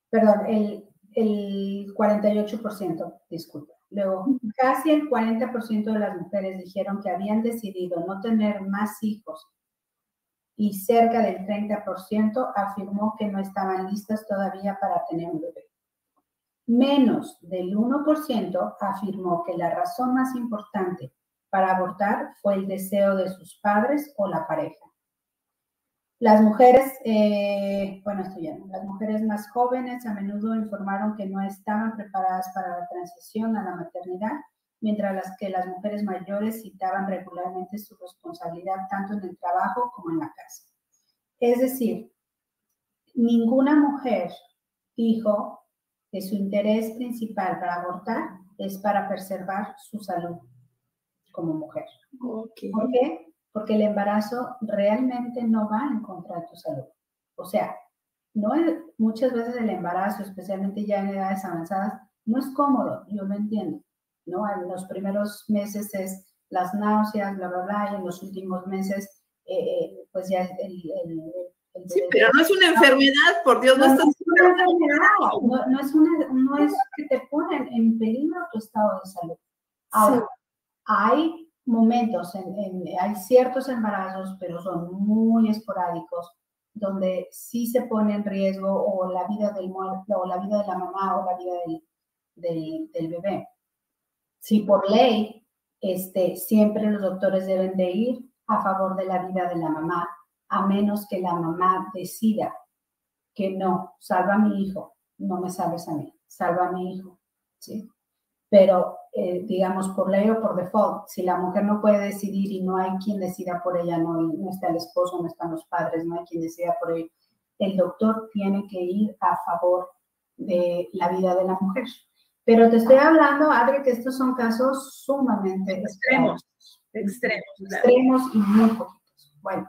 C: Perdón, el 48%, disculpa. Luego, casi el 40% de las mujeres dijeron que habían decidido no tener más hijos, y cerca del 30% afirmó que no estaban listas todavía para tener un bebé. Menos del 1% afirmó que la razón más importante para abortar fue el deseo de sus padres o la pareja. Las mujeres, las mujeres más jóvenes a menudo informaron que no estaban preparadas para la transición a la maternidad, mientras que las mujeres mayores citaban regularmente su responsabilidad tanto en el trabajo como en la casa. Es decir, ninguna mujer dijo que su interés principal para abortar es para preservar su salud como mujer. Okay. ¿Por qué? Porque el embarazo realmente no va en contra de tu salud. O sea, muchas veces el embarazo, especialmente ya en edades avanzadas, no es cómodo, yo lo entiendo, ¿no? En los primeros meses es las náuseas, bla, bla, bla, y en los últimos meses, pues ya
B: sí, pero no es una enfermedad, por Dios, no estás...
C: No es que te ponen en peligro tu estado de salud. Ahora, sí, hay momentos, hay ciertos embarazos, pero son muy esporádicos, donde sí se pone en riesgo o la vida del muerto, o la vida de la mamá, o la vida del bebé. Sí, por ley, siempre los doctores deben de ir a favor de la vida de la mamá, a menos que la mamá decida que no, salva a mi hijo, no me salves a mí, salva a mi hijo, ¿sí? Pero, digamos, por ley o por default, si la mujer no puede decidir y no hay quien decida por ella, no está el esposo, no están los padres, no hay quien decida por ella, el doctor tiene que ir a favor de la vida de la mujer. Pero te estoy hablando, Adri, que estos son casos sumamente extremos y muy poquitos. Bueno,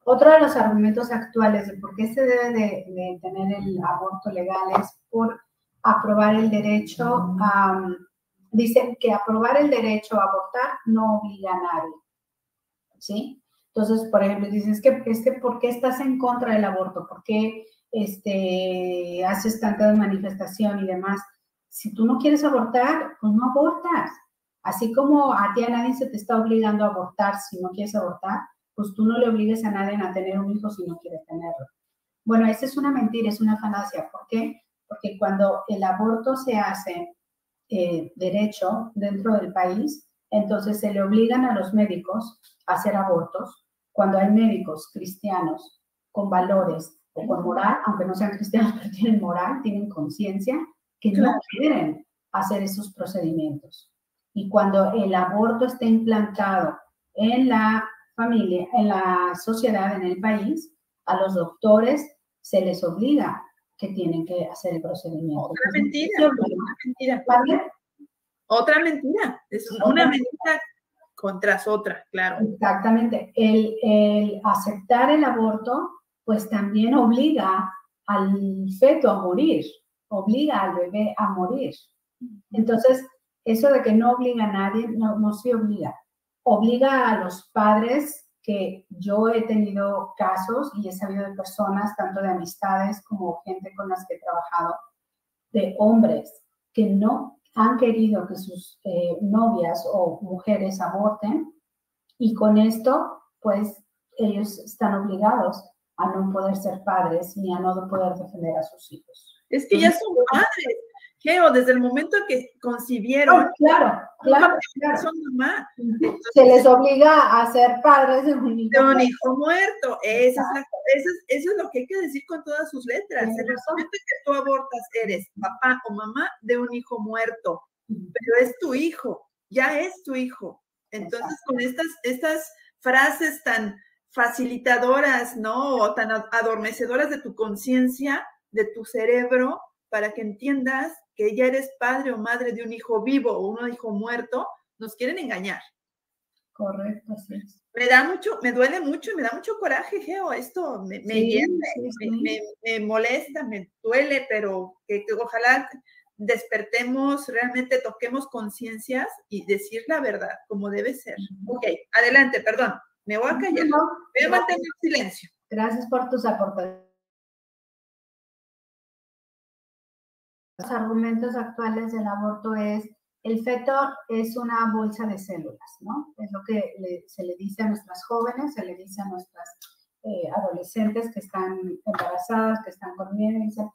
C: otro de los argumentos actuales de por qué se debe de tener el aborto legal es por aprobar el derecho dicen que aprobar el derecho a abortar no obliga a nadie, ¿sí? Entonces, por ejemplo, dicen, es que ¿por qué estás en contra del aborto? ¿Por qué haces tanta manifestación y demás. Si tú no quieres abortar, pues no abortas. Así como a ti a nadie se te está obligando a abortar si no quieres abortar, pues tú no le obligues a nadie a tener un hijo si no quiere tenerlo. Bueno, esa es una mentira, es una falacia. ¿Por qué? Porque cuando el aborto se hace derecho dentro del país, entonces se le obligan a los médicos a hacer abortos. Cuando hay médicos cristianos con valores o con moral, aunque no sean cristianos, pero tienen moral, tienen conciencia, que no quieren hacer esos procedimientos. Y cuando el aborto está implantado en la familia, en la sociedad, en el país, a los doctores se les obliga que tienen que hacer el procedimiento.
B: Otra mentira. Otra mentira. ¿Vale? Otra mentira. Es una mentira contra otra, claro.
C: Exactamente. El aceptar el aborto, pues también obliga al feto a morir, obliga al bebé a morir. Entonces, eso de que no obliga a nadie, no sí obliga. Obliga a los padres, que yo he tenido casos y he sabido de personas, tanto de amistades como gente con las que he trabajado, de hombres que no han querido que sus novias o mujeres aborten, y con esto, pues, ellos están obligados a no poder ser padres ni a no poder defender a sus hijos.
B: Es que ya son padres, Geo, desde el momento que concibieron.
C: Claro.
B: Son mamá.
C: Entonces, se les obliga a ser padres de un
B: hijo muerto. Eso es lo que hay que decir con todas sus letras. En el momento que tú abortas, eres papá o mamá de un hijo muerto, pero es tu hijo, ya es tu hijo. Entonces, con estas frases tan facilitadoras, ¿no? O tan adormecedoras de tu conciencia, de tu cerebro, para que entiendas que ya eres padre o madre de un hijo vivo o un hijo muerto, nos quieren engañar.
C: Correcto, así es.
B: Me duele mucho y me da mucho coraje, Geo. Esto me hierve, me molesta, me duele, pero que ojalá despertemos, realmente toquemos conciencias y decir la verdad, como debe ser. Ok, adelante, perdón, me voy a callar. Voy a mantener silencio.
C: Gracias por tus aportaciones. Los argumentos actuales del aborto es: el feto es una bolsa de células, ¿no? Es lo que se le dice a nuestras jóvenes, se le dice a nuestras adolescentes que están embarazadas, que están con miedo, y dicen,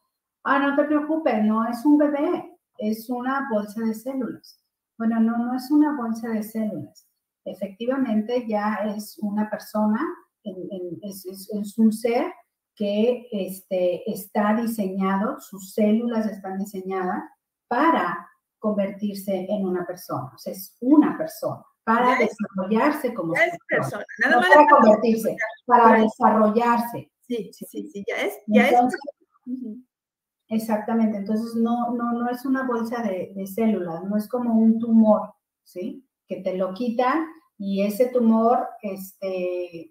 C: no te preocupes, no es un bebé, es una bolsa de células. Bueno, no es una bolsa de células. Efectivamente, ya es una persona, es un ser que está diseñado, sus células están diseñadas para convertirse en una persona. O sea, es una persona para desarrollarse como persona. Nada más para convertirse, para desarrollarse.
B: Sí, ya es.
C: Exactamente. Entonces, no es una bolsa de células, no es como un tumor, ¿sí? Que te lo quitan y ese tumor,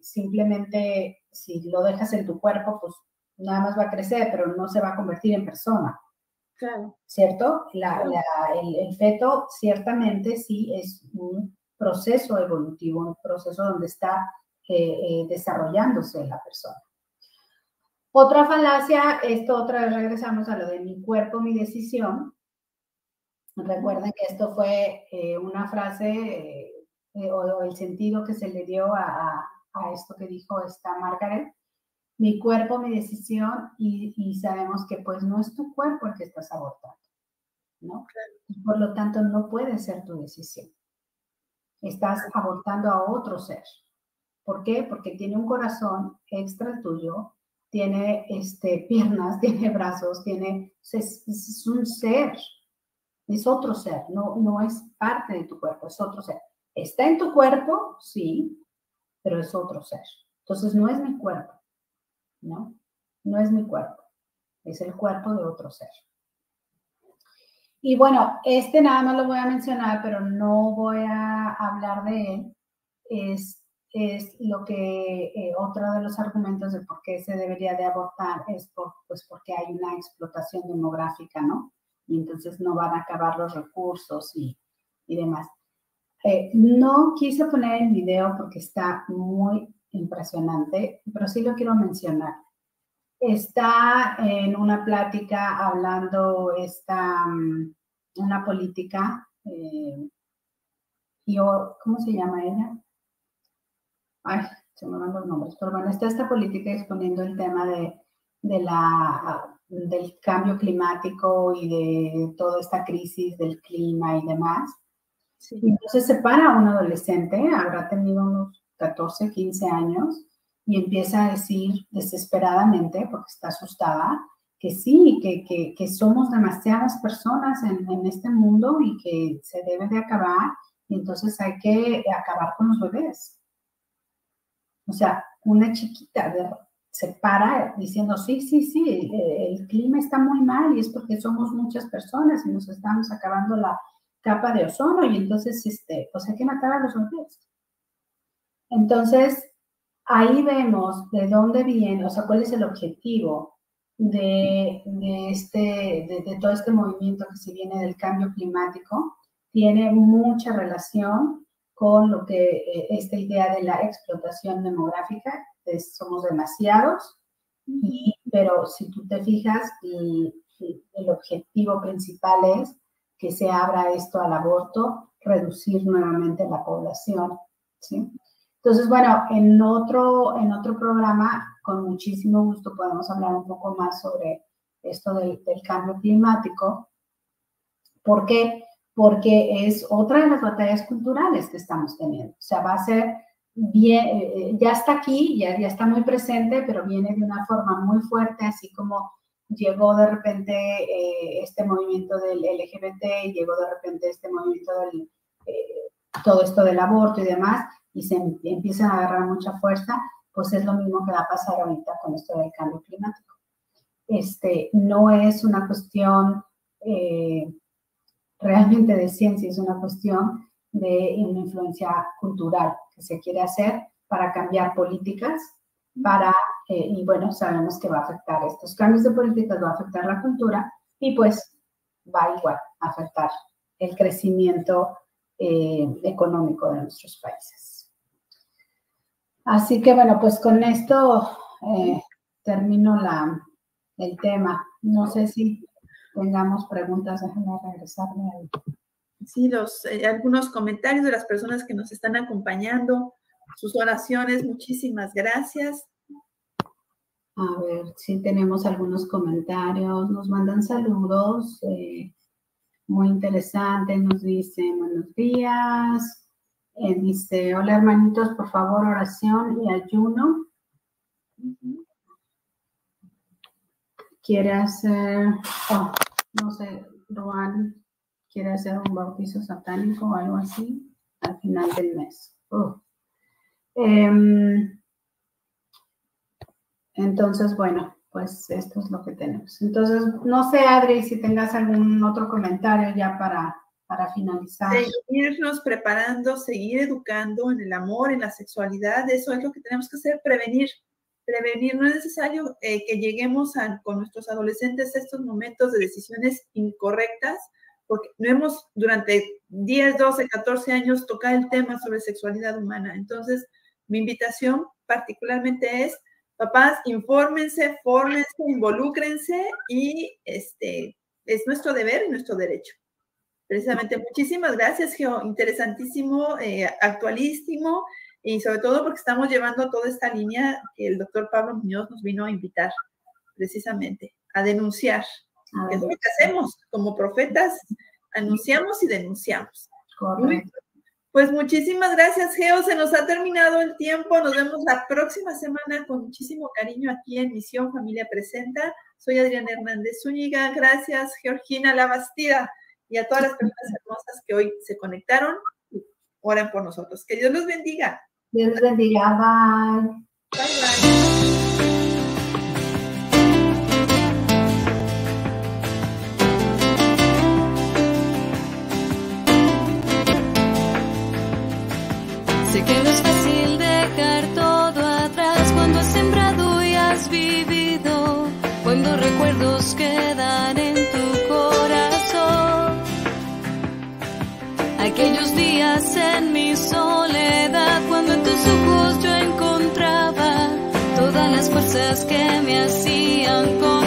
C: simplemente, si lo dejas en tu cuerpo, pues nada más va a crecer, pero no se va a convertir en persona.
B: Claro.
C: ¿Cierto? El feto ciertamente sí es un proceso evolutivo, un proceso donde está desarrollándose la persona. Otra falacia, otra vez regresamos a lo de mi cuerpo, mi decisión. Recuerden que esto fue una frase o el sentido que se le dio a esto que dijo esta Margaret. Mi cuerpo, mi decisión, y sabemos que pues no es tu cuerpo el que estás abortando, ¿no? Y por lo tanto no puede ser tu decisión. Estás abortando a otro ser. ¿Por qué? Porque tiene un corazón extra tuyo, tiene piernas, tiene brazos, es un ser, es otro ser, no es parte de tu cuerpo, es otro ser. Está en tu cuerpo, sí, pero es otro ser. Entonces no es mi cuerpo. No es mi cuerpo, es el cuerpo de otro ser. Y bueno, nada más lo voy a mencionar, pero no voy a hablar de él. Es lo que otro de los argumentos de por qué se debería de abortar es porque hay una explotación demográfica, ¿no? Y entonces no van a acabar los recursos y demás. No quise poner el video porque está muy impresionante, pero sí lo quiero mencionar. está en una plática hablando una política, ¿cómo se llama ella? Ay, se me van los nombres, pero bueno, está esta política exponiendo el tema del cambio climático y de toda esta crisis del clima y demás. Sí. Y entonces se para un adolescente, habrá tenido unos 14, 15 años, y empieza a decir desesperadamente, porque está asustada, que sí, que somos demasiadas personas en este mundo y que se debe de acabar, y entonces hay que acabar con los bebés. O sea, una chiquita se para diciendo, sí, el clima está muy mal y es porque somos muchas personas y nos estamos acabando la capa de ozono y entonces pues hay que matar a los bebés. Entonces, ahí vemos de dónde viene, o sea, cuál es el objetivo de todo este movimiento que se viene del cambio climático. Tiene mucha relación con lo que esta idea de la explotación demográfica, somos demasiados, pero si tú te fijas, el objetivo principal es que se abra esto al aborto, reducir nuevamente la población, ¿sí? Entonces, bueno, en otro programa, con muchísimo gusto podemos hablar un poco más sobre esto del cambio climático. ¿Por qué? Porque es otra de las batallas culturales que estamos teniendo. O sea, va a ser bien, ya está aquí, ya está muy presente, pero viene de una forma muy fuerte, así como llegó de repente este movimiento del LGBT, y llegó de repente este movimiento del todo esto del aborto y demás, y se empiezan a agarrar mucha fuerza, pues es lo mismo que va a pasar ahorita con esto del cambio climático. No es una cuestión realmente de ciencia, es una cuestión de una influencia cultural que se quiere hacer para cambiar políticas, y bueno, sabemos que va a afectar estos cambios de políticas, va a afectar la cultura y pues va igual a afectar el crecimiento económico de nuestros países. Así que bueno, pues con esto termino el tema. No sé si tengamos preguntas, déjenme regresarme ahí.
B: Sí, algunos comentarios de las personas que nos están acompañando, sus oraciones, muchísimas gracias.
C: A ver, sí tenemos algunos comentarios, nos mandan saludos, muy interesante, nos dicen buenos días, dice, hola hermanitos, por favor, oración y ayuno. Quiere hacer, no sé, Roan, quiere hacer un bautizo satánico o algo así al final del mes. Entonces, bueno, pues esto es lo que tenemos. Entonces, no sé, Adri, si tengas algún otro comentario ya para finalizar.
B: Seguirnos preparando, seguir educando en el amor, en la sexualidad, eso es lo que tenemos que hacer, prevenir. No es necesario que lleguemos con nuestros adolescentes a estos momentos de decisiones incorrectas, porque no hemos durante 10, 12, 14 años tocado el tema sobre sexualidad humana. Entonces, mi invitación particularmente es, papás, infórmense, fórmense, involúcrense y es nuestro deber y nuestro derecho. Precisamente, muchísimas gracias, Geo, interesantísimo, actualísimo, y sobre todo porque estamos llevando toda esta línea que el doctor Pablo Muñoz nos vino a invitar, precisamente, a denunciar. Que es lo que hacemos como profetas, anunciamos y denunciamos.
C: Correcto.
B: Pues muchísimas gracias, Geo, se nos ha terminado el tiempo, nos vemos la próxima semana con muchísimo cariño aquí en Misión Familia Presenta. Soy Adriana Hernández Zúñiga, gracias Georgina Labastida y a todas las personas hermosas que hoy se conectaron y oran por nosotros. Que Dios los bendiga.
C: Dios los bendiga, bye.
B: Bye, bye.
A: Sé que no es fácil dejar todo atrás cuando has sembrado y has vivido, cuando recuerdos quedan en tu corazón. Aquellos días en mi soledad, cuando en tus ojos yo encontraba todas las fuerzas que me hacían blanco